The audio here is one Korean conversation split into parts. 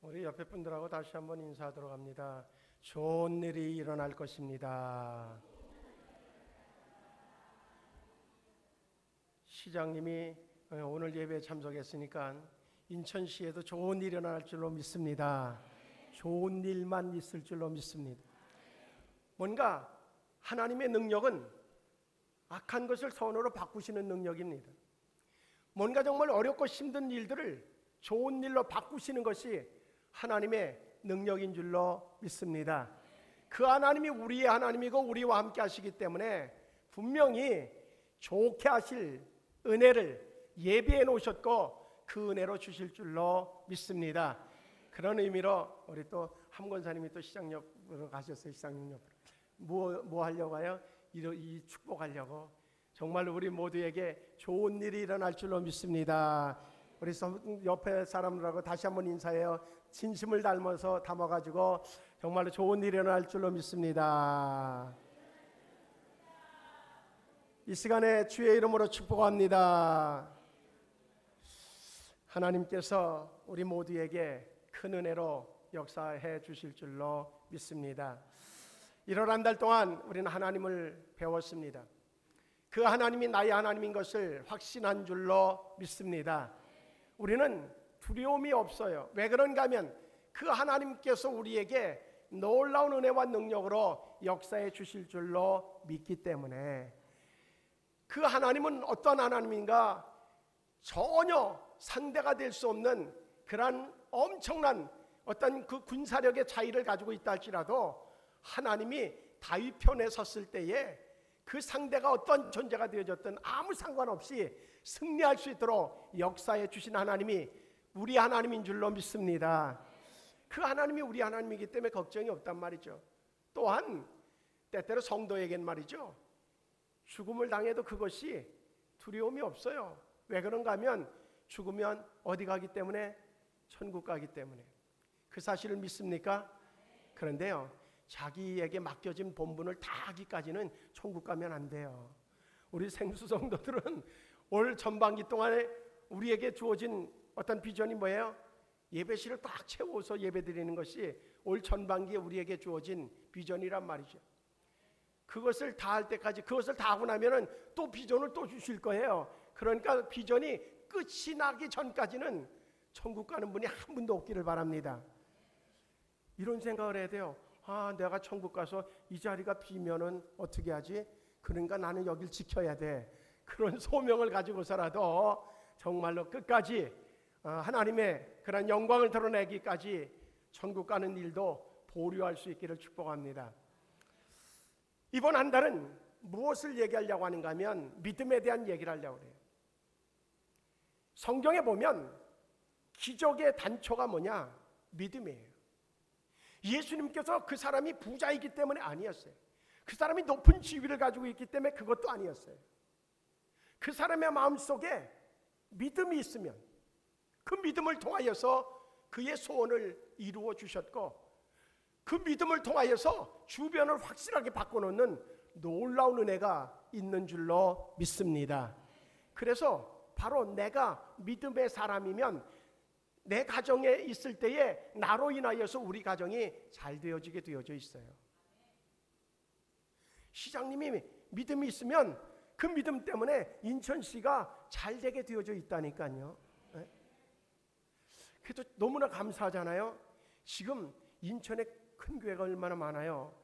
우리 옆에 분들하고 다시 한번 인사하도록 합니다. 좋은 일이 일어날 것입니다. 시장님이 오늘 예배에 참석했으니까 인천시에도 좋은 일이 일어날 줄로 믿습니다. 좋은 일만 있을 줄로 믿습니다. 뭔가 하나님의 능력은 악한 것을 선으로 바꾸시는 능력입니다. 뭔가 정말 어렵고 힘든 일들을 좋은 일로 바꾸시는 것이 하나님의 능력인 줄로 믿습니다. 그 하나님이 우리의 하나님이고 우리와 함께 하시기 때문에 분명히 좋게 하실 은혜를 예비해 놓으셨고 그 은혜로 주실 줄로 믿습니다. 그런 의미로 우리 또 함권사님이 또 시장 옆으로 가셨어요. 시장님 옆으로 뭐 하려고 해요? 이 축복하려고. 정말 우리 모두에게 좋은 일이 일어날 줄로 믿습니다. 우리 옆에 사람들하고 다시 한번 인사해요. 진심을 담아가지고 정말로 좋은 일이 일어날 줄로 믿습니다. 이 시간에 주의 이름으로 축복합니다. 하나님께서 우리 모두에게 큰 은혜로 역사해 주실 줄로 믿습니다. 1월 한 달 동안 우리는 하나님을 배웠습니다. 그 하나님이 나의 하나님인 것을 확신한 줄로 믿습니다. 우리는 두려움이 없어요. 왜 그런가 하면 그 하나님께서 우리에게 놀라운 은혜와 능력으로 역사해 주실 줄로 믿기 때문에. 그 하나님은 어떤 하나님인가? 전혀 상대가 될 수 없는 그러한 엄청난 어떤 그 군사력의 차이를 가지고 있다 할지라도 하나님이 다윗 편에 섰을 때에 그 상대가 어떤 존재가 되어졌든 아무 상관없이 승리할 수 있도록 역사해 주신 하나님이 우리 하나님인 줄로 믿습니다. 그 하나님이 우리 하나님이기 때문에 걱정이 없단 말이죠. 또한 때때로 성도에겐 말이죠, 죽음을 당해도 그것이 두려움이 없어요. 왜 그런가 하면 죽으면 어디 가기 때문에? 천국 가기 때문에. 그 사실을 믿습니까? 그런데요, 자기에게 맡겨진 본분을 다 하기까지는 천국 가면 안 돼요. 우리 생수 성도들은 올 전반기 동안에 우리에게 주어진 어떤 비전이 뭐예요? 예배실을 꽉 채워서 예배드리는 것이 올 전반기에 우리에게 주어진 비전이란 말이죠. 그것을 다 할 때까지, 그것을 다 하고 나면은 또 비전을 또 주실 거예요. 그러니까 비전이 끝이 나기 전까지는 천국 가는 분이 한 분도 없기를 바랍니다. 이런 생각을 해야 돼요. 내가 천국 가서 이 자리가 비면은 어떻게 하지? 그러니까 나는 여길 지켜야 돼. 그런 소명을 가지고서라도 정말로 끝까지 하나님의 그런 영광을 드러내기까지 천국 가는 일도 보류할 수 있기를 축복합니다. 이번 한 달은 무엇을 얘기하려고 하는가 하면 믿음에 대한 얘기를 하려고 해요. 성경에 보면 기적의 단초가 뭐냐? 믿음이에요. 예수님께서 그 사람이 부자이기 때문에 아니었어요. 그 사람이 높은 지위를 가지고 있기 때문에 그것도 아니었어요. 그 사람의 마음속에 믿음이 있으면 그 믿음을 통하여서 그의 소원을 이루어 주셨고, 그 믿음을 통하여서 주변을 확실하게 바꿔놓는 놀라운 은혜가 있는 줄로 믿습니다. 그래서 바로 내가 믿음의 사람이면 내 가정에 있을 때에 나로 인하여서 우리 가정이 잘 되어지게 되어져 있어요. 시장님이 믿음이 있으면 그 믿음 때문에 인천시가 잘 되게 되어져 있다니까요. 그래도 너무나 감사하잖아요. 지금 인천에 큰 교회가 얼마나 많아요.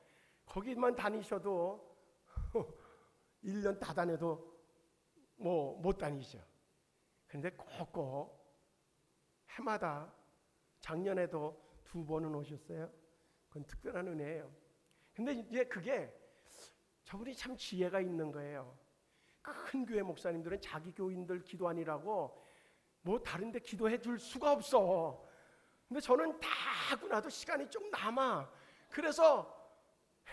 거기만 다니셔도 1년 다 다녀도 못 다니죠. 그런데 꼭꼭 해마다, 작년에도 2번은 오셨어요. 그건 특별한 은혜예요. 근데 이제 그게 저분이 참 지혜가 있는 거예요. 큰 교회 목사님들은 자기 교인들 기도하니라고 다른 데 기도해 줄 수가 없어. 근데 저는 다 하고 나도 시간이 좀 남아. 그래서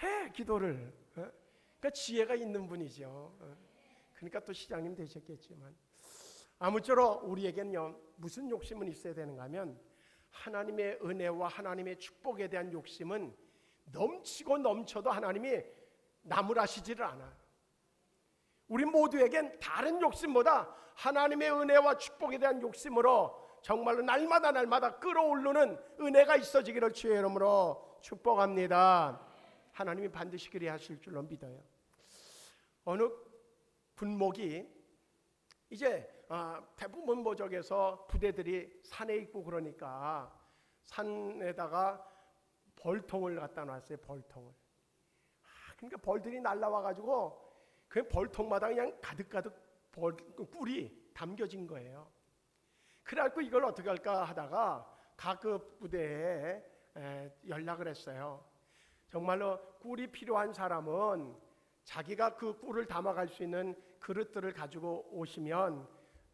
해, 기도를. 그러니까 지혜가 있는 분이죠. 그러니까 또 시장님 되셨겠지만, 아무쪼록 우리에겐요, 무슨 욕심은 있어야 되는가 하면 하나님의 은혜와 하나님의 축복에 대한 욕심은 넘치고 넘쳐도 하나님이 나무라시지를 않아. 우리 모두에겐 다른 욕심보다 하나님의 은혜와 축복에 대한 욕심으로 정말로 날마다 끌어오르는 은혜가 있어지기를 주의 이름으로 축복합니다. 하나님이 반드시 그리 하실 줄로 믿어요. 어느 군목이 이제 대부분 모적에서 부대들이 산에 있고 그러니까 산에다가 벌통을 갖다 놨어요. 벌통을. 그러니까 벌들이 날라와 가지고 그 벌통마다 그냥 가득가득 꿀이 담겨진 거예요. 그래갖고 이걸 어떻게 할까 하다가 각 부대에 연락을 했어요. 정말로 꿀이 필요한 사람은 자기가 그 꿀을 담아갈 수 있는 그릇들을 가지고 오시면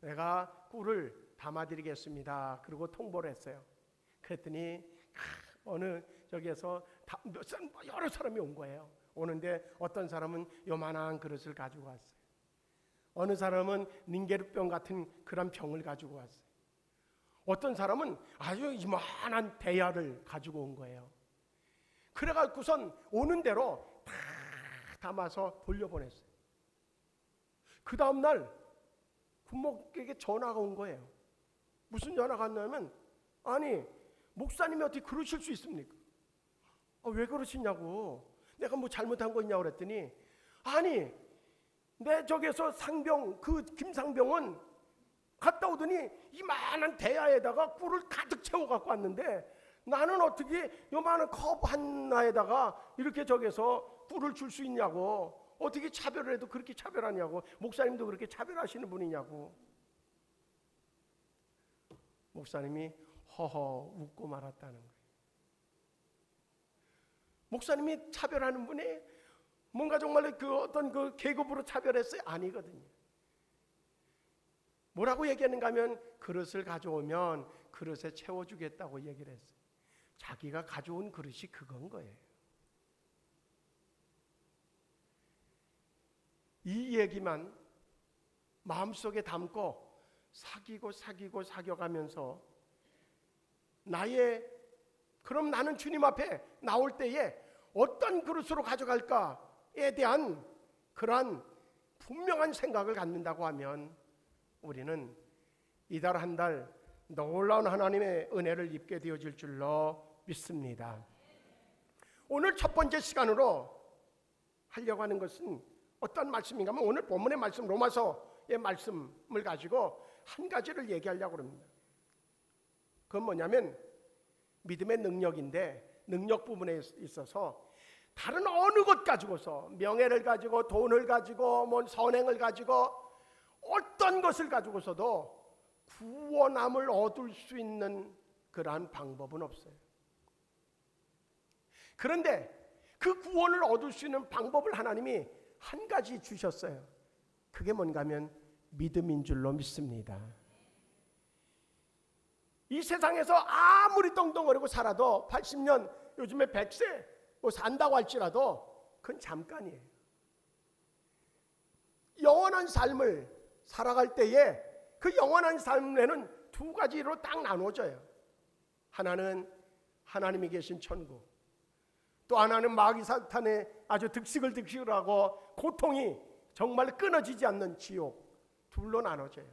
내가 꿀을 담아드리겠습니다. 그리고 통보를 했어요. 그랬더니 어느 저기에서 여러 사람이 온 거예요. 오는데 어떤 사람은 요만한 그릇을 가지고 왔어요. 어느 사람은 닌게르병 같은 그런 병을 가지고 왔어요. 어떤 사람은 아주 이만한 대야를 가지고 온 거예요. 그래갖고선 오는 대로 다 담아서 돌려보냈어요. 그 다음날 군목에게 전화가 온 거예요. 무슨 전화가 왔냐면, 아니 목사님이 어떻게 그러실 수 있습니까? 왜 그러시냐고. 내가 뭐 잘못한 거 있냐고 그랬더니, 아니 내 저기서 상병 그 김상병은 갔다 오더니 이만한 대야에다가 꿀을 가득 채워 갖고 왔는데 나는 어떻게 요만한 컵 하나에다가 이렇게 저기서 꿀을 줄 수 있냐고. 어떻게 차별을 해도 그렇게 차별하냐고. 목사님도 그렇게 차별하시는 분이냐고. 목사님이 허허 웃고 말았다는 거예요. 목사님이 차별하는 분이 뭔가 정말 그 어떤 그 계급으로 차별했어요? 아니거든요. 뭐라고 얘기하는가 하면 그릇을 가져오면 그릇에 채워주겠다고 얘기를 했어요. 자기가 가져온 그릇이 그건 거예요. 이 얘기만 마음속에 담고 사귀어가면서 그럼 나는 주님 앞에 나올 때에 어떤 그릇으로 가져갈까에 대한 그러한 분명한 생각을 갖는다고 하면 우리는 이달 한 달 놀라운 하나님의 은혜를 입게 되어질 줄로 믿습니다. 오늘 첫 번째 시간으로 하려고 하는 것은 어떤 말씀인가 하면 오늘 본문의 말씀 로마서의 말씀을 가지고 한 가지를 얘기하려고 합니다. 그건 뭐냐면 믿음의 능력인데 능력 부분에 있어서 다른 어느 것 가지고서 명예를 가지고 돈을 가지고 뭐 선행을 가지고 어떤 것을 가지고서도 구원함을 얻을 수 있는 그러한 방법은 없어요. 그런데 그 구원을 얻을 수 있는 방법을 하나님이 한 가지 주셨어요. 그게 뭔가 하면 믿음인 줄로 믿습니다. 이 세상에서 아무리 떵떵거리고 살아도 80년 요즘에 100세 뭐 산다고 할지라도 그건 잠깐이에요. 영원한 삶을 살아갈 때에 그 영원한 삶에는 두 가지로 딱 나눠져요. 하나는 하나님이 계신 천국, 또 하나는 마귀 사탄의 아주 득식을 하고 고통이 정말 끊어지지 않는 지옥, 둘로 나눠져요.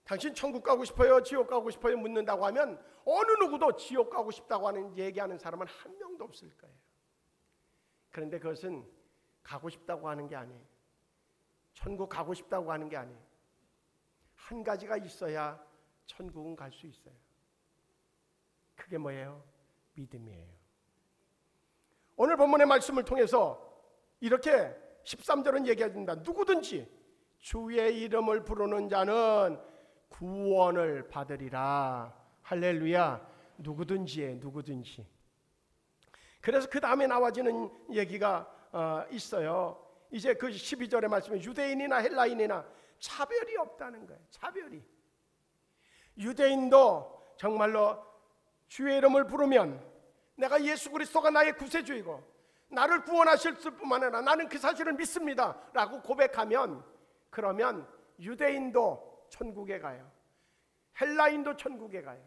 당신 천국 가고 싶어요? 지옥 가고 싶어요? 묻는다고 하면 어느 누구도 지옥 가고 싶다고 하는 얘기하는 사람은 한 명도 없을 거예요. 그런데 그것은 가고 싶다고 하는 게 아니에요. 천국 가고 싶다고 하는 게 아니에요. 한 가지가 있어야 천국은 갈 수 있어요. 그게 뭐예요? 믿음이에요. 오늘 본문의 말씀을 통해서 이렇게 13절은 얘기합니다. 누구든지 주의 이름을 부르는 자는 구원을 받으리라. 할렐루야. 누구든지. 그래서 그 다음에 나와지는 얘기가 있어요. 이제 그 12절의 말씀에 유대인이나 헬라인이나 차별이 없다는 거예요. 차별이. 유대인도 정말로 주의 이름을 부르면 내가 예수 그리스도가 나의 구세주이고 나를 구원하실 뿐만 아니라 나는 그 사실을 믿습니다 라고 고백하면, 그러면 유대인도 천국에 가요. 헬라인도 천국에 가요.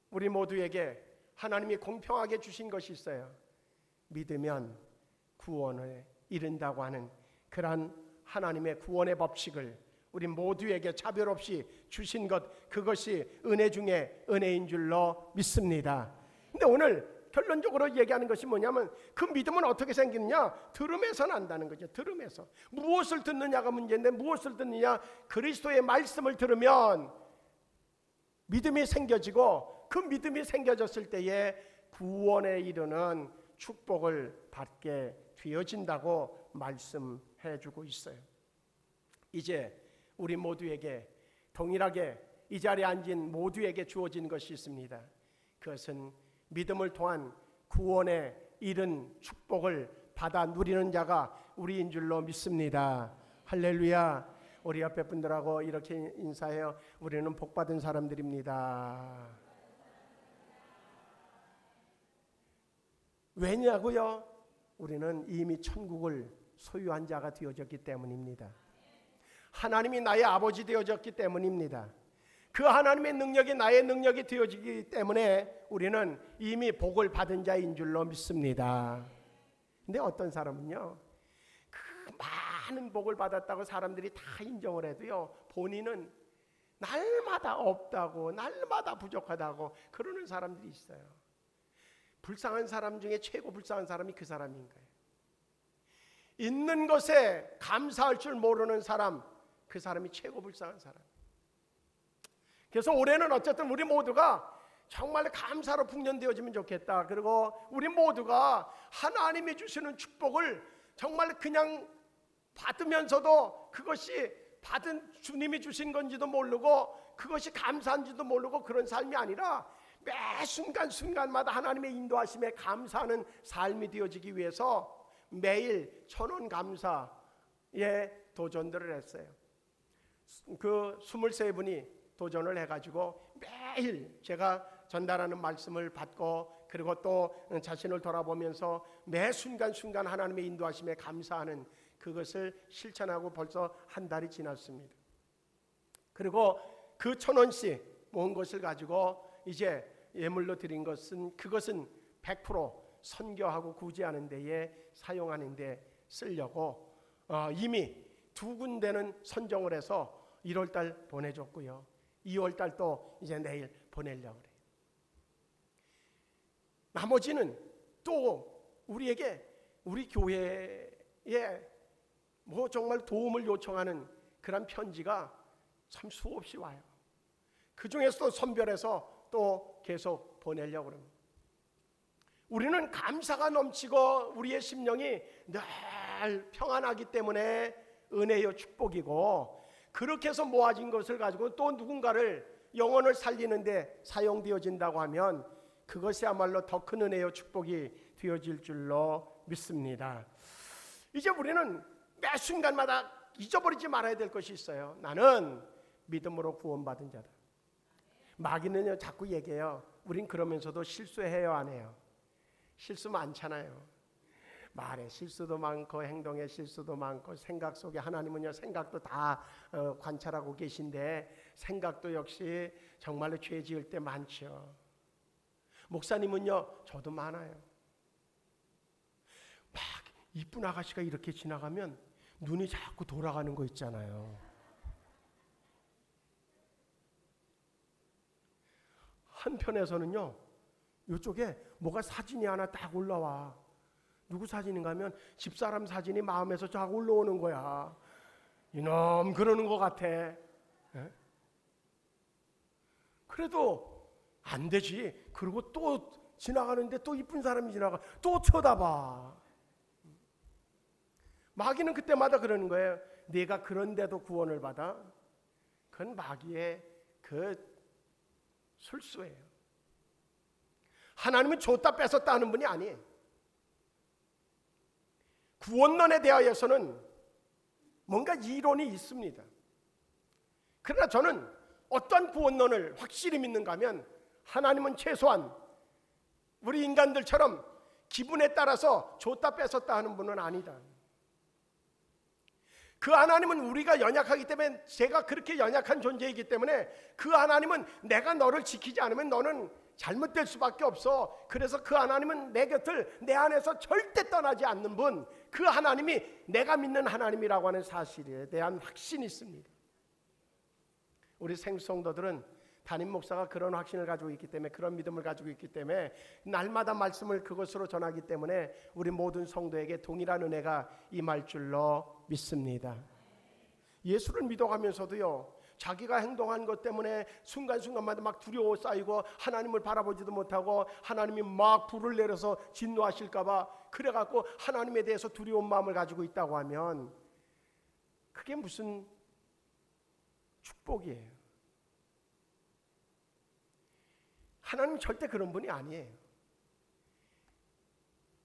우리 모두에게 하나님이 공평하게 주신 것이 있어요. 믿으면 구원을 이룬다고 하는 그러한 하나님의 구원의 법칙을 우리 모두에게 차별 없이 주신 것, 그것이 은혜 중에 은혜인 줄로 믿습니다. 근데 오늘 결론적으로 얘기하는 것이 뭐냐면 그 믿음은 어떻게 생기느냐? 들음에서 난다는 거죠. 들음에서. 무엇을 듣느냐가 문제인데 무엇을 듣느냐? 그리스도의 말씀을 들으면 믿음이 생겨지고 그 믿음이 생겨졌을 때에 구원에 이르는 축복을 받게 되어진다고 말씀해 주고 있어요. 이제 우리 모두에게 동일하게 이 자리에 앉은 모두에게 주어진 것이 있습니다. 그것은 믿음을 통한 구원에 이른 축복을 받아 누리는 자가 우리인 줄로 믿습니다. 할렐루야. 우리 옆에 분들하고 이렇게 인사해요. 우리는 복받은 사람들입니다. 왜냐고요? 우리는 이미 천국을 소유한 자가 되어졌기 때문입니다. 하나님이 나의 아버지 되어졌기 때문입니다. 그 하나님의 능력이 나의 능력이 되어지기 때문에 우리는 이미 복을 받은 자인 줄로 믿습니다. 근데 어떤 사람은요, 그 많은 복을 받았다고 사람들이 다 인정을 해도요, 본인은 날마다 없다고, 날마다 부족하다고 그러는 사람들이 있어요. 불쌍한 사람 중에 최고 불쌍한 사람이 그 사람인 거예요. 있는 것에 감사할 줄 모르는 사람, 그 사람이 최고 불쌍한 사람. 그래서 올해는 어쨌든 우리 모두가 정말 감사로 풍년되어지면 좋겠다. 그리고 우리 모두가 하나님이 주시는 축복을 정말 그냥 받으면서도 그것이 받은 주님이 주신 건지도 모르고 그것이 감사한지도 모르고 그런 삶이 아니라 매 순간순간마다 하나님의 인도하심에 감사하는 삶이 되어지기 위해서 매일 천원 감사에 도전들을 했어요. 그 23분이 도전을 해가지고 매일 제가 전달하는 말씀을 받고 그리고 또 자신을 돌아보면서 매 순간순간 하나님의 인도하심에 감사하는 그것을 실천하고 벌써 한 달이 지났습니다. 그리고 그 1,000원씩 모은 것을 가지고 이제 예물로 드린 것은 그것은 100% 선교하고 구제하는 데에 사용하는 데 쓰려고 이미 2군데는 선정을 해서 1월달 보내줬고요. 2월달 또 이제 내일 보내려고 그래요. 나머지는 또 우리에게 우리 교회에 뭐 정말 도움을 요청하는 그런 편지가 참 수없이 와요. 그 중에서도 선별해서 또 계속 보내려고 합니다. 우리는 감사가 넘치고 우리의 심령이 늘 평안하기 때문에 은혜요 축복이고 그렇게 해서 모아진 것을 가지고 또 누군가를 영혼을 살리는데 사용되어진다고 하면 그것이야말로 더 큰 은혜요 축복이 되어질 줄로 믿습니다. 이제 우리는 매 순간마다 잊어버리지 말아야 될 것이 있어요. 나는 믿음으로 구원받은 자다. 마귀는요 자꾸 얘기해요. 우린 그러면서도 실수해요, 안 해요? 실수 많잖아요. 말에 실수도 많고 행동에 실수도 많고 생각 속에 하나님은요 생각도 다 관찰하고 계신데 생각도 역시 정말로 죄 지을 때 많죠. 목사님은요 저도 많아요. 막 이쁜 아가씨가 이렇게 지나가면 눈이 자꾸 돌아가는 거 있잖아요. 한편에서는요 이쪽에 뭐가 사진이 하나 딱 올라와. 누구 사진인가 하면 집사람 사진이 마음에서 쫙 올라오는 거야. 이놈 그러는 것 같아. 에? 그래도 안 되지. 그리고 또 지나가는데 또 이쁜 사람이 지나가. 또 쳐다봐. 마귀는 그때마다 그러는 거예요. 네가 그런데도 구원을 받아? 그건 마귀의 그 술수예요. 하나님은 줬다 뺏었다 하는 분이 아니에요. 구원론에 대하여서는 뭔가 이론이 있습니다. 그러나 저는 어떤 구원론을 확실히 믿는가 하면 하나님은 최소한 우리 인간들처럼 기분에 따라서 줬다 뺏었다 하는 분은 아니다. 그 하나님은 우리가 연약하기 때문에 제가 그렇게 연약한 존재이기 때문에 그 하나님은 내가 너를 지키지 않으면 너는 잘못될 수밖에 없어. 그래서 그 하나님은 내 곁을 내 안에서 절대 떠나지 않는 분, 그 하나님이 내가 믿는 하나님이라고 하는 사실에 대한 확신이 있습니다. 우리 생성도들은 담임 목사가 그런 확신을 가지고 있기 때문에, 그런 믿음을 가지고 있기 때문에 날마다 말씀을 그것으로 전하기 때문에 우리 모든 성도에게 동일한 은혜가 임할 줄로 믿습니다. 예수를 믿어가면서도요, 자기가 행동한 것 때문에 순간순간마다 막 두려워 쌓이고 하나님을 바라보지도 못하고 하나님이 막 불을 내려서 진노하실까봐 그래갖고 하나님에 대해서 두려운 마음을 가지고 있다고 하면 그게 무슨 축복이에요? 하나님 절대 그런 분이 아니에요.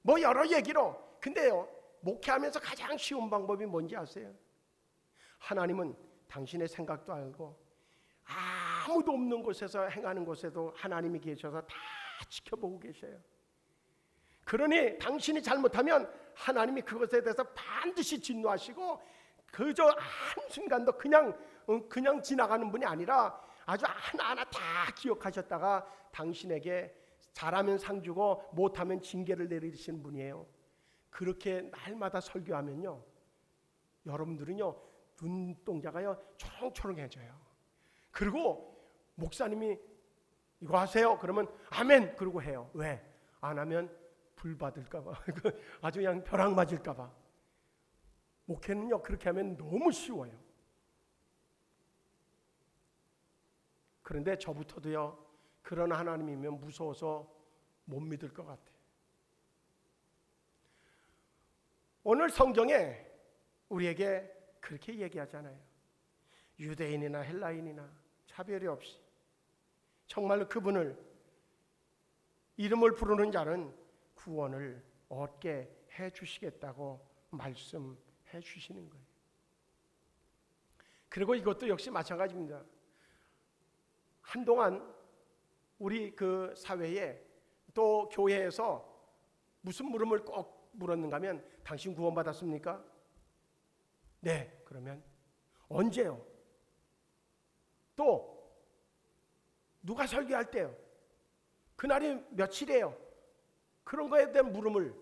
뭐 여러 얘기로, 근데요, 목회하면서 가장 쉬운 방법이 뭔지 아세요? 하나님은 당신의 생각도 알고 아무도 없는 곳에서 행하는 곳에도 하나님이 계셔서 다 지켜보고 계셔요. 그러니 당신이 잘못하면 하나님이 그것에 대해서 반드시 진노하시고 그저 한순간도 그냥 지나가는 분이 아니라 아주 하나하나 다 기억하셨다가 당신에게 잘하면 상 주고 못하면 징계를 내리시는 분이에요. 그렇게 날마다 설교하면요, 여러분들은요, 눈동자가요 초롱초롱해져요. 그리고 목사님이 이거 하세요 그러면 아멘 그러고 해요. 왜? 안 하면 불 받을까봐 아주 그냥 벼락 맞을까봐. 목회는요 그렇게 하면 너무 쉬워요. 그런데 저부터도요 그런 하나님이면 무서워서 못 믿을 것 같아요. 오늘 성경에 우리에게 그렇게 얘기하잖아요. 유대인이나 헬라인이나 차별이 없이 정말로 그분을 이름을 부르는 자는 구원을 얻게 해주시겠다고 말씀해 주시는 거예요. 그리고 이것도 역시 마찬가지입니다. 한동안 우리 그 사회에 또 교회에서 무슨 물음을 꼭 물었는가 하면 당신 구원받았습니까? 네. 그러면 언제요? 또 누가 설교할 때요? 그날이 며칠이에요? 그런 거에 대한 물음을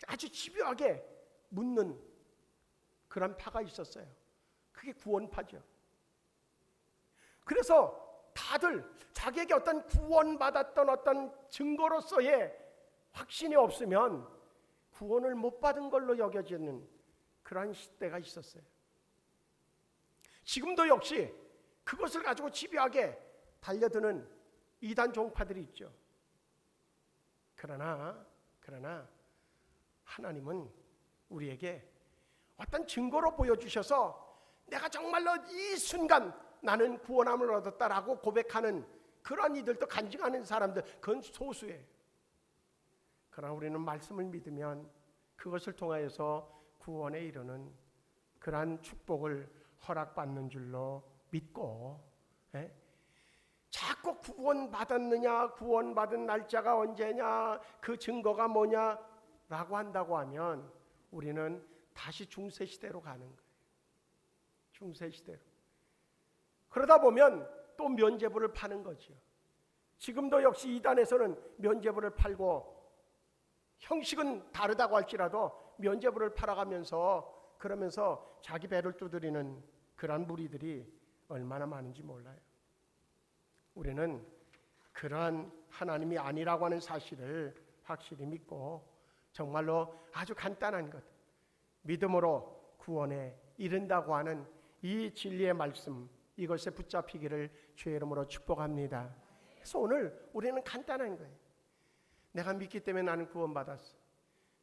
아주 집요하게 묻는 그런 파가 있었어요. 그게 구원파죠. 그래서 다들 자기에게 어떤 구원받았던 어떤 증거로서의 확신이 없으면 구원을 못 받은 걸로 여겨지는 그러한 시대가 있었어요. 지금도 역시 그것을 가지고 집요하게 달려드는 이단 종파들이 있죠. 그러나 하나님은 우리에게 어떤 증거로 보여주셔서 내가 정말로 이 순간 나는 구원함을 얻었다라고 고백하는 그런 이들도 간증하는 사람들, 그건 소수예요. 그러나 우리는 말씀을 믿으면 그것을 통하여서 구원에 이르는 그러한 축복을 허락받는 줄로 믿고, 자꾸 구원받았느냐, 구원받은 날짜가 언제냐, 그 증거가 뭐냐라고 한다고 하면 우리는 다시 중세시대로 가는 거예요. 중세시대로. 그러다 보면 또 면죄부를 파는 거죠. 지금도 역시 이단에서는 면죄부를 팔고 형식은 다르다고 할지라도 면죄부를 팔아가면서 그러면서 자기 배를 두드리는 그런 무리들이 얼마나 많은지 몰라요. 우리는 그러한 하나님이 아니라고 하는 사실을 확실히 믿고 정말로 아주 간단한 것, 믿음으로 구원에 이른다고 하는 이 진리의 말씀, 이것에 붙잡히기를 주의 이름으로 축복합니다. 그래서 오늘 우리는 간단한 거예요. 내가 믿기 때문에 나는 구원받았어.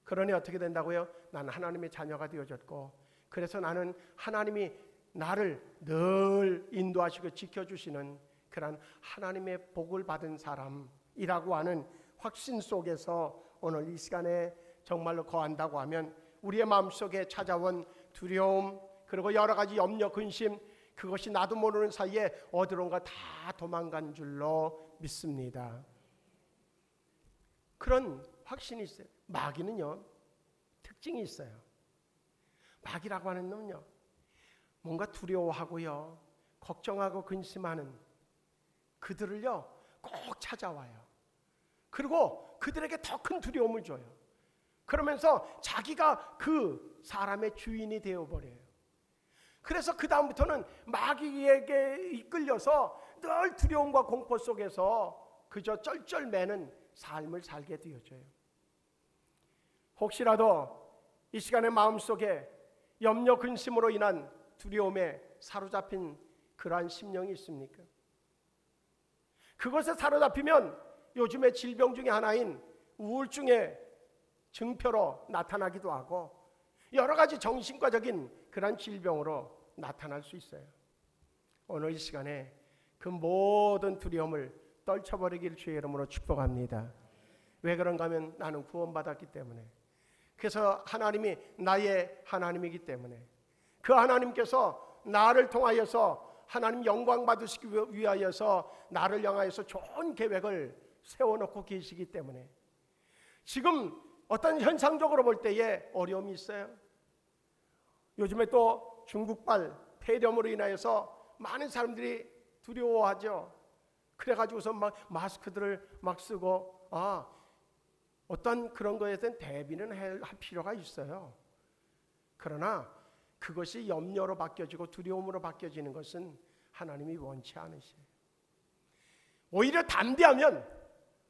그러니 어떻게 된다고요? 나는 하나님의 자녀가 되어졌고, 그래서 나는 하나님이 나를 늘 인도하시고 지켜주시는 그런 하나님의 복을 받은 사람이라고 하는 확신 속에서 오늘 이 시간에 정말로 거한다고 하면 우리의 마음속에 찾아온 두려움, 그리고 여러 가지 염려, 근심, 그것이 나도 모르는 사이에 어디론가 다 도망간 줄로 믿습니다. 그런 확신이 있어요. 마귀는요, 특징이 있어요. 마귀라고 하는 놈은요, 뭔가 두려워하고요, 걱정하고 근심하는 그들을요 꼭 찾아와요. 그리고 그들에게 더 큰 두려움을 줘요. 그러면서 자기가 그 사람의 주인이 되어버려요. 그래서 그 다음부터는 마귀에게 이끌려서 늘 두려움과 공포 속에서 그저 쩔쩔매는 삶을 살게 되어져요. 혹시라도 이 시간에 마음속에 염려 근심으로 인한 두려움에 사로잡힌 그러한 심령이 있습니까? 그것에 사로잡히면 요즘의 질병 중에 하나인 우울증의 증표로 나타나기도 하고 여러 가지 정신과적인 그런 질병으로 나타날 수 있어요. 오늘 이 시간에 그 모든 두려움을 떨쳐버리길 주의 이름으로 축복합니다. 왜 그런가 하면 나는 구원받았기 때문에, 그래서 하나님이 나의 하나님이기 때문에, 그 하나님께서 나를 통하여서 하나님 영광 받으시기 위하여서 나를 향하여서 좋은 계획을 세워놓고 계시기 때문에, 지금 어떤 현상적으로 볼 때에 어려움이 있어요. 요즘에 또 중국발 폐렴으로 인하여서 많은 사람들이 두려워하죠. 그래가지고서 막 마스크들을 막 쓰고, 어떤 그런 거에 대한 대비는 할 필요가 있어요. 그러나 그것이 염려로 바뀌어지고 두려움으로 바뀌어지는 것은 하나님이 원치 않으세요. 오히려 담대하면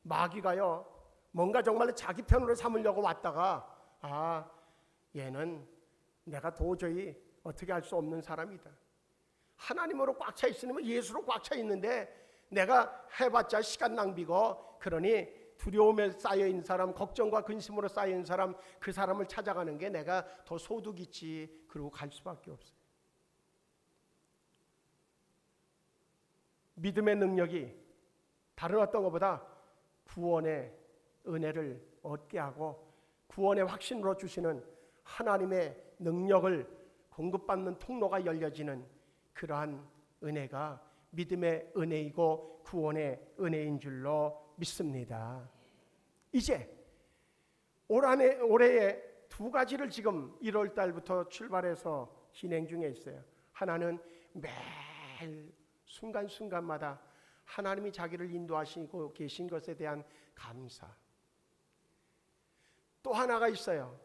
마귀가요, 뭔가 정말 자기 편으로 삼으려고 왔다가 얘는 내가 도저히 어떻게 할 수 없는 사람이다. 하나님으로 꽉 차 있으면 예수로 꽉 차 있는데 내가 해봤자 시간 낭비고, 그러니 두려움에 쌓여있는 사람, 걱정과 근심으로 쌓여있는 사람, 그 사람을 찾아가는 게 내가 더 소득이지, 그러고 갈 수밖에 없어요. 믿음의 능력이 다른 어떤 것보다 구원의 은혜를 얻게 하고 구원의 확신으로 주시는 하나님의 능력을 공급받는 통로가 열려지는 그러한 은혜가 믿음의 은혜이고 구원의 은혜인 줄로 믿습니다. 이제 올해에 두 가지를 지금 1월 달부터 출발해서 진행 중에 있어요. 하나는 매일 순간순간마다 하나님이 자기를 인도하시고 계신 것에 대한 감사. 또 하나가 있어요.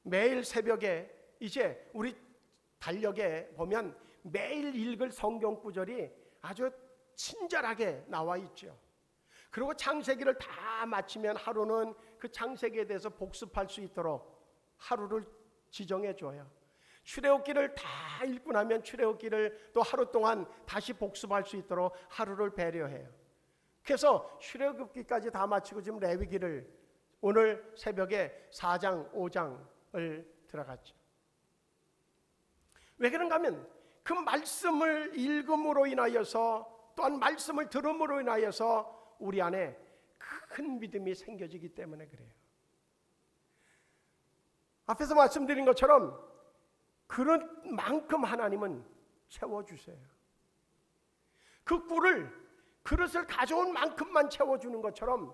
매일 새벽에 이제 우리 달력에 보면 매일 읽을 성경 구절이 아주 친절하게 나와 있죠. 그리고 창세기를 다 마치면 하루는 그 창세기에 대해서 복습할 수 있도록 하루를 지정해 줘요. 출애굽기를 다 읽고 나면 출애굽기를 또 하루 동안 다시 복습할 수 있도록 하루를 배려해요. 그래서 출애굽기까지 다 마치고 지금 레위기를 오늘 새벽에 4장 5장을 들어갔죠. 왜 그런가 하면 그 말씀을 읽음으로 인하여서 또한 말씀을 들음으로 인하여서 우리 안에 큰 믿음이 생겨지기 때문에 그래요. 앞에서 말씀드린 것처럼 그런 만큼 하나님은 채워주세요. 그 꿀을 그릇을 가져온 만큼만 채워주는 것처럼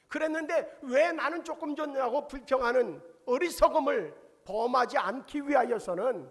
그랬는데 왜 나는 조금 줬냐고 불평하는 어리석음을 범하지 않기 위하여서는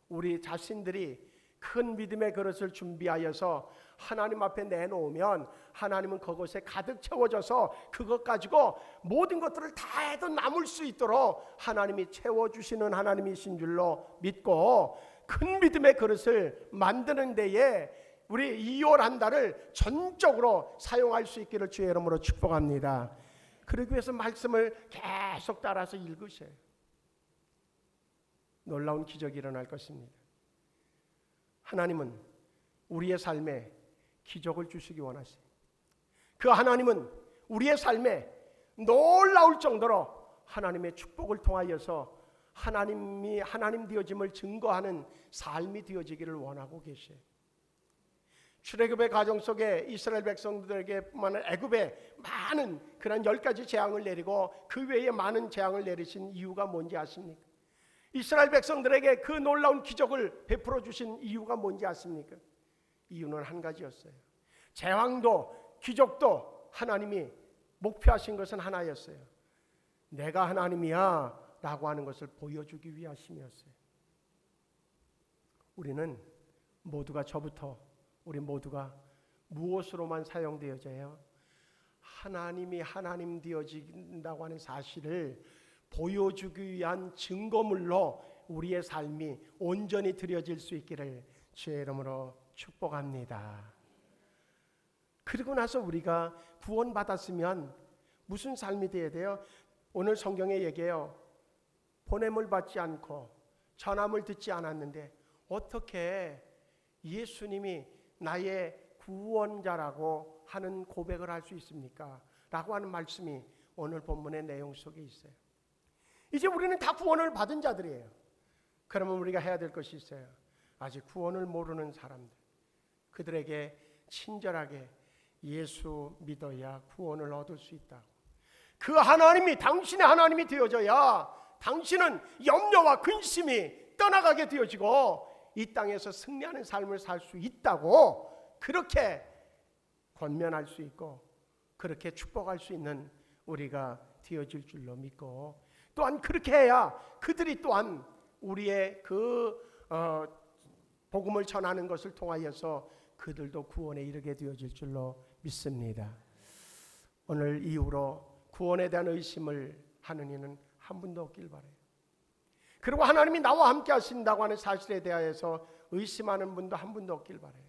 우리 자신들이 큰 믿음의 그릇을 준비하여서 하나님 앞에 내놓으면 하나님은 그것에 가득 채워져서 그것 가지고 모든 것들을 다 해도 남을 수 있도록 하나님이 채워주시는 하나님이신 줄로 믿고 큰 믿음의 그릇을 만드는 데에 우리 2월 한 달을 전적으로 사용할 수 있기를 주의 이름으로 축복합니다. 그러기 위해서 말씀을 계속 따라서 읽으세요. 놀라운 기적이 일어날 것입니다. 하나님은 우리의 삶에 기적을 주시기 원하세요. 그 하나님은 우리의 삶에 놀라울 정도로 하나님의 축복을 통하여서 하나님이 하나님 되어짐을 증거하는 삶이 되어지기를 원하고 계세요. 출애굽의 과정 속에 이스라엘 백성들에게뿐만 아니라 애굽에 많은 그런 10가지 재앙을 내리고 그 외에 많은 재앙을 내리신 이유가 뭔지 아십니까? 이스라엘 백성들에게 그 놀라운 기적을 베풀어 주신 이유가 뭔지 아십니까? 이유는 한 가지였어요. 재앙도 기적도 하나님이 목표하신 것은 하나였어요. 내가 하나님이야 라고 하는 것을 보여주기 위하심이었어요. 우리는 모두가 우리 모두가 무엇으로만 사용되어져요? 하나님이 하나님 되어진다고 하는 사실을 보여주기 위한 증거물로 우리의 삶이 온전히 드려질 수 있기를 주의 이름으로 축복합니다. 그리고 나서 우리가 구원받았으면 무슨 삶이 되어야 돼요? 오늘 성경에 얘기해요. 보냄을 받지 않고 전함을 듣지 않았는데 어떻게 예수님이 나의 구원자라고 하는 고백을 할 수 있습니까? 라고 하는 말씀이 오늘 본문의 내용 속에 있어요. 이제 우리는 다 구원을 받은 자들이에요. 그러면 우리가 해야 될 것이 있어요. 아직 구원을 모르는 사람들, 그들에게 친절하게 예수 믿어야 구원을 얻을 수 있다고. 그 하나님이 당신의 하나님이 되어져야 당신은 염려와 근심이 떠나가게 되어지고 이 땅에서 승리하는 삶을 살 수 있다고, 그렇게 권면할 수 있고 그렇게 축복할 수 있는 우리가 되어질 줄로 믿고, 또한 그렇게 해야 그들이 또한 우리의 복음을 전하는 것을 통하여서 그들도 구원에 이르게 되어질 줄로 믿습니다. 오늘 이후로 구원에 대한 의심을 하는 이는 한 분도 없길 바라요. 그리고 하나님이 나와 함께 하신다고 하는 사실에 대하여서 의심하는 분도 한 분도 없길 바라요.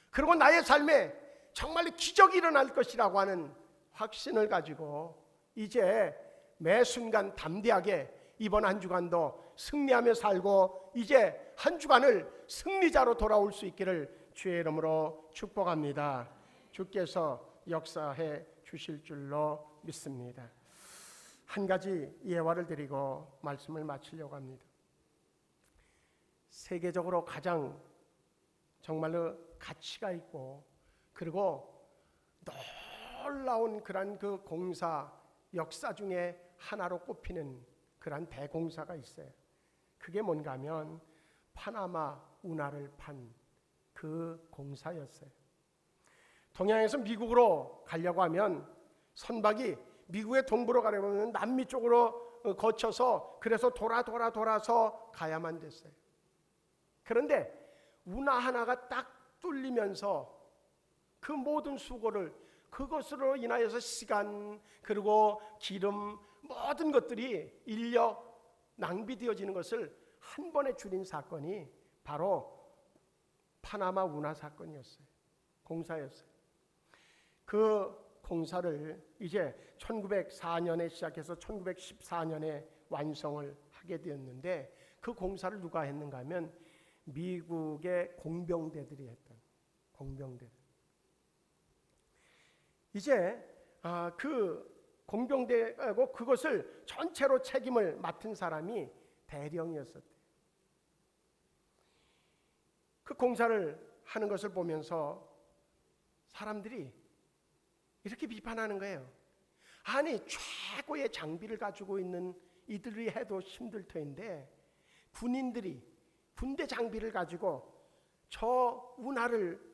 그리고 나의 삶에 정말 기적이 일어날 것이라고 하는 확신을 가지고 이제 매 순간 담대하게 이번 한 주간도 승리하며 살고 이제 한 주간을 승리자로 돌아올 수 있기를 주의 이름으로 축복합니다. 주께서 역사해 주실 줄로 믿습니다. 한 가지 예화를 드리고 말씀을 마치려고 합니다. 세계적으로 가장 정말로 가치가 있고 그리고 놀라운 그런 그 공사 역사 중에 하나로 꼽히는 그런 대공사가 있어요. 그게 뭔가 하면 파나마 운하를 판 그 공사였어요. 동양에서 미국으로 가려고 하면 선박이 미국의 동부로 가려면 남미 쪽으로 거쳐서 그래서 돌아서 가야만 됐어요. 그런데 운하 하나가 딱 뚫리면서 그 모든 수고를, 그것으로 인하여서 시간 그리고 기름 모든 것들이 인력 낭비되어지는 것을 한 번에 줄인 사건이 바로 파나마 운하 사건이었어요. 공사였어요. 그 공사를 이제 1904년에 시작해서 1914년에 완성을 하게 되었는데 그 공사를 누가 했는가 하면 미국의 공병대들이 했던 공병대들. 이제 그 공병대하고 그것을 전체로 책임을 맡은 사람이 대령이었었대요. 그 공사를 하는 것을 보면서 사람들이 이렇게 비판하는 거예요. 아니, 최고의 장비를 가지고 있는 이들이 해도 힘들 터인데 군인들이 군대 장비를 가지고 저 운하를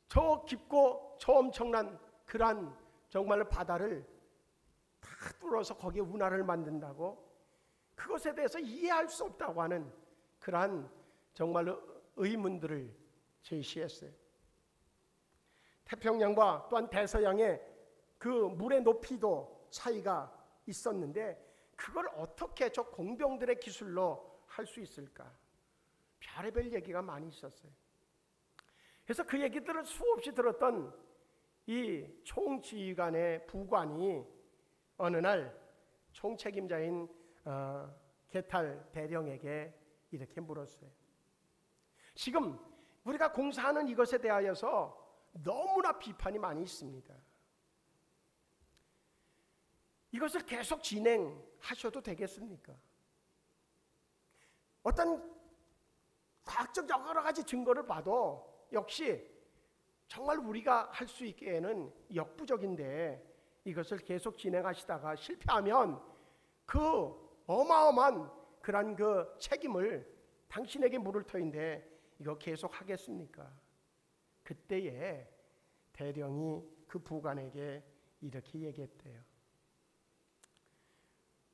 저 깊고 저 엄청난 그러한 정말 바다를 다 뚫어서 거기에 운하를 만든다고, 그것에 대해서 이해할 수 없다고 하는 그러한 정말로 의문들을 제시했어요. 태평양과 또한 대서양의 그 물의 높이도 차이가 있었는데 그걸 어떻게 저 공병들의 기술로 할 수 있을까? 별의별 얘기가 많이 있었어요. 그래서 그 얘기들을 수없이 들었던 이 총지휘관의 부관이 어느 날 총책임자인 게탈 대령에게 이렇게 물었어요. 지금 우리가 공사하는 이것에 대하여서 너무나 비판이 많이 있습니다. 이것을 계속 진행하셔도 되겠습니까? 어떤 과학적 여러 가지 증거를 봐도 역시 정말 우리가 할 수 있기에는 역부족인데 이것을 계속 진행하시다가 실패하면 그 어마어마한 그런 그 책임을 당신에게 물을 터인데 이거 계속 하겠습니까? 그때에 대령이 그 부관에게 이렇게 얘기했대요.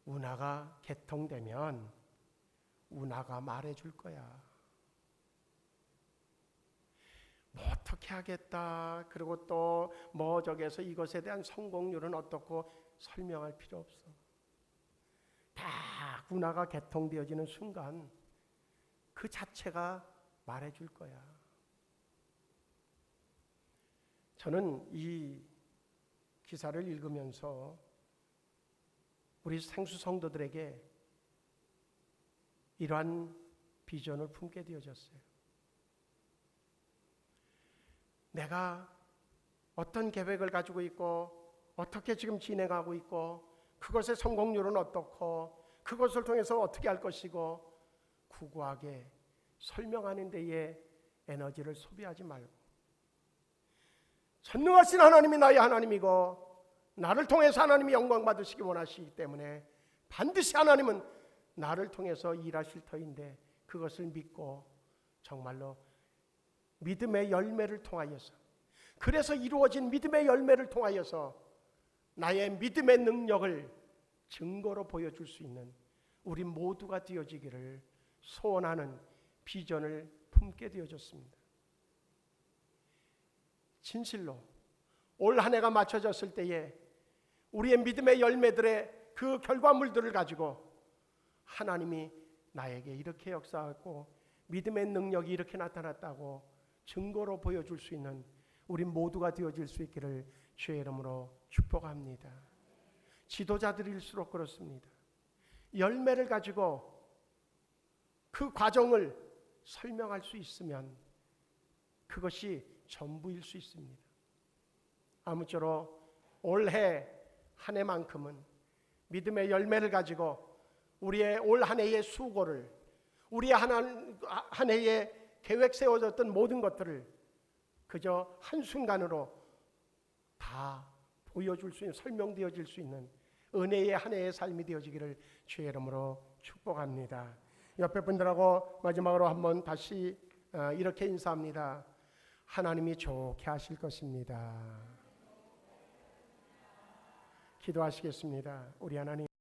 운하가 개통되면 운하가 말해줄 거야. 뭐 어떻게 하겠다, 그리고 또 뭐 저기에서 이것에 대한 성공률은 어떻고 설명할 필요 없어. 다 다문화가 개통되어지는 순간 그 자체가 말해줄 거야. 저는 이 기사를 읽으면서 우리 생수 성도들에게 이러한 비전을 품게 되어졌어요. 내가 어떤 계획을 가지고 있고 어떻게 지금 진행하고 있고 그것의 성공률은 어떻고 그것을 통해서 어떻게 할 것이고 구구하게 설명하는 데에 에너지를 소비하지 말고 전능하신 하나님이 나의 하나님이고 나를 통해서 하나님이 영광 받으시기 원하시기 때문에 반드시 하나님은 나를 통해서 일하실 터인데 그것을 믿고 정말로 믿음의 열매를 통하여서 그래서 이루어진 믿음의 열매를 통하여서 나의 믿음의 능력을 증거로 보여줄 수 있는 우리 모두가 되어지기를 소원하는 비전을 품게 되어졌습니다. 진실로 올 한 해가 맞춰졌을 때에 우리의 믿음의 열매들의 그 결과물들을 가지고 하나님이 나에게 이렇게 역사하고 믿음의 능력이 이렇게 나타났다고 증거로 보여줄 수 있는 우리 모두가 되어질 수 있기를 주의 이름으로 축복합니다. 지도자들일수록 그렇습니다. 열매를 가지고 그 과정을 설명할 수 있으면 그것이 전부일 수 있습니다. 아무쪼록 올해 한 해만큼은 믿음의 열매를 가지고 우리의 올 한 해의 수고를 우리의 한 해의 계획 세워졌던 모든 것들을 그저 한순간으로 다 보여줄 수 있는 설명되어질 수 있는 은혜의 한 해의 삶이 되어지기를 주의 이름으로 축복합니다. 옆에 분들하고 마지막으로 한번 다시 이렇게 인사합니다. 하나님이 좋게 하실 것입니다. 기도하시겠습니다. 우리 하나님